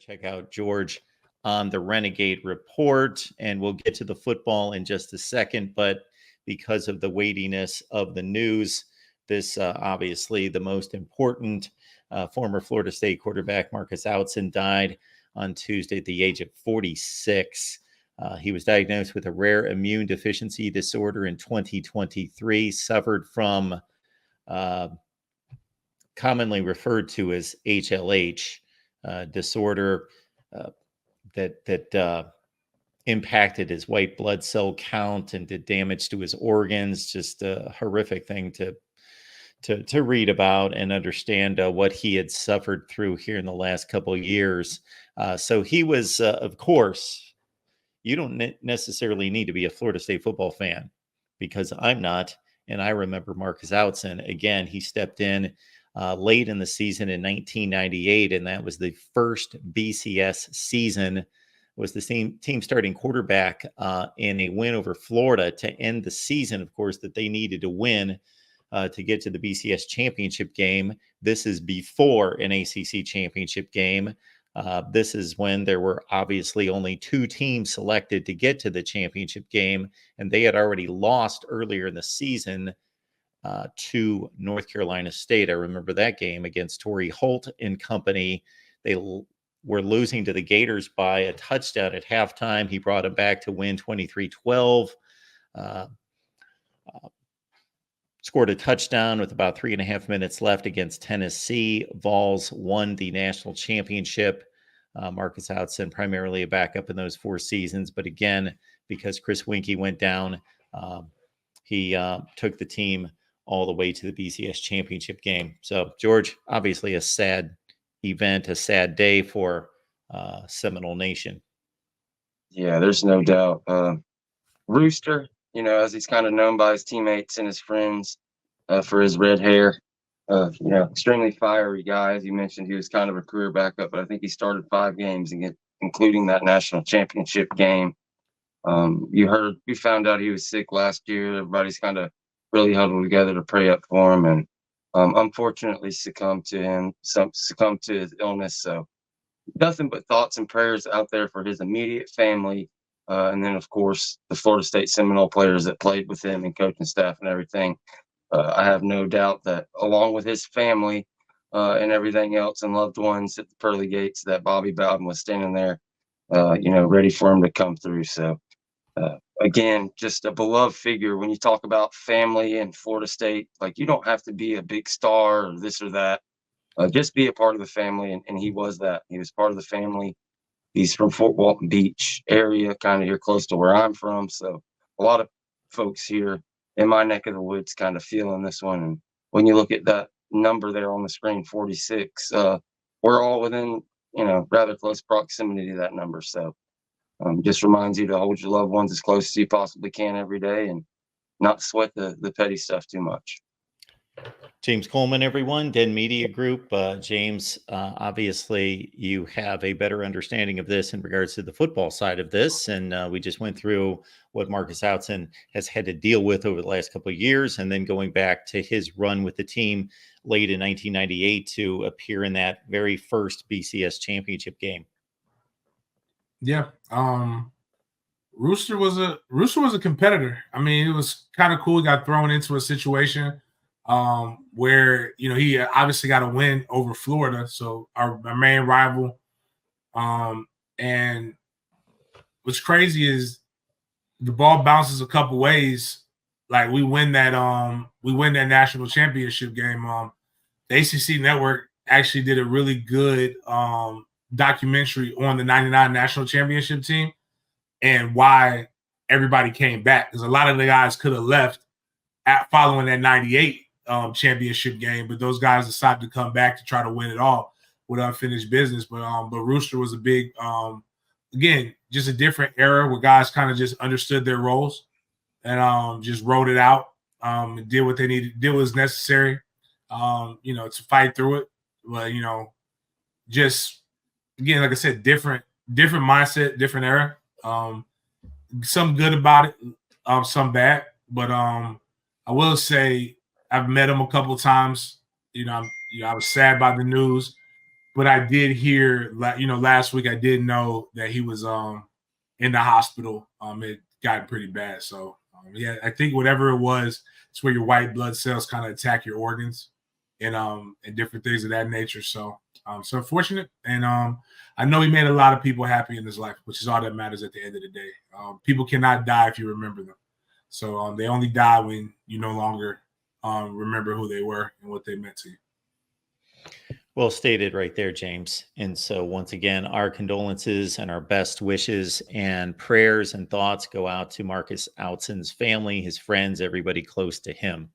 Check out George on the Renegade Report, and we'll get to the football in just a second. But because of the weightiness of the news, this obviously the most important. Former Florida State quarterback Marcus Outzen died on Tuesday at the age of 46. He was diagnosed with a rare immune deficiency disorder in 2023, suffered from commonly referred to as HLH disorder that impacted his white blood cell count and did damage to his organs. Just a horrific thing to read about and understand what he had suffered through here in the last couple of years. So he was, of course, you don't necessarily need to be a Florida State football fan, because I'm not. And I remember Marcus Outzen. Again, he stepped in late in the season in 1998, and that was the first BCS season. Was the same team starting quarterback in a win over Florida to end the season, of course, that they needed to win to get to the BCS championship game. This is before an ACC championship game. This is when there were obviously only two teams selected to get to the championship game, and they had already lost earlier in the season to North Carolina State. I remember that game against Torrey Holt and company. They were losing to the Gators by a touchdown at halftime. He brought it back to win 23-12. Scored a touchdown with about 3.5 minutes left against Tennessee. Vols won the national championship. Marcus Outzen primarily a backup in those 4 seasons. But again, because Chris Winkie went down, he took the team all the way to the BCS championship game. So, George, obviously a sad event, a sad day for Seminole Nation. Yeah, there's no doubt. Rooster, as he's kind of known by his teammates and his friends for his red hair, extremely fiery guy. As you mentioned, he was kind of a career backup, but I think he started 5 games, including that national championship game. We found out he was sick last year. Everybody's kind of really huddled together to pray up for him, and unfortunately succumbed to his illness. So nothing but thoughts and prayers out there for his immediate family. And then, of course, the Florida State Seminole players that played with him and coaching staff and everything. I have no doubt that along with his family and everything else and loved ones at the pearly gates, that Bobby Bowden was standing there, ready for him to come through. So, again, just a beloved figure. When you talk about family in Florida State, like, you don't have to be a big star or this or that. Just be a part of the family, and he was that. He was part of the family. He's from Fort Walton Beach area, kind of here close to where I'm from. So a lot of folks here in my neck of the woods kind of feeling this one. And when you look at that number there on the screen, 46, we're all within, rather close proximity to that number. So just reminds you to hold your loved ones as close as you possibly can every day and not sweat the petty stuff too much. James Coleman, everyone, Den Media Group. James, obviously you have a better understanding of this in regards to the football side of this. And we just went through what Marcus Outzen has had to deal with over the last couple of years, and then going back to his run with the team late in 1998 to appear in that very first BCS championship game. Yeah. Rooster was a competitor. I mean, it was kind of cool. He got thrown into a situation where, he obviously got a win over Florida, so our main rival. And what's crazy is the ball bounces a couple ways. Like, we win that national championship game. The ACC network actually did a really good documentary on the 99 national championship team and why everybody came back, because a lot of the guys could have left following that 98 championship game, but those guys decided to come back to try to win it all with unfinished business. But Rooster was a big, again, just a different era where guys kind of just understood their roles and just wrote it out, and did what they needed, did what was necessary, to fight through it. But just again, like I said, different mindset, different era. Some good about it, some bad. But I will say I've met him a couple of times. I was sad by the news. but I did hear, last week I did know that he was in the hospital. It got pretty bad. So yeah, I think whatever it was, it's where your white blood cells kind of attack your organs and different things of that nature. So so unfortunate. And I know he made a lot of people happy in his life, which is all that matters at the end of the day. People cannot die if you remember them. So they only die when you no longer remember who they were and what they meant to you. Well stated right there, James. And so once again, our condolences and our best wishes and prayers and thoughts go out to Marcus Outson's family, his friends, everybody close to him.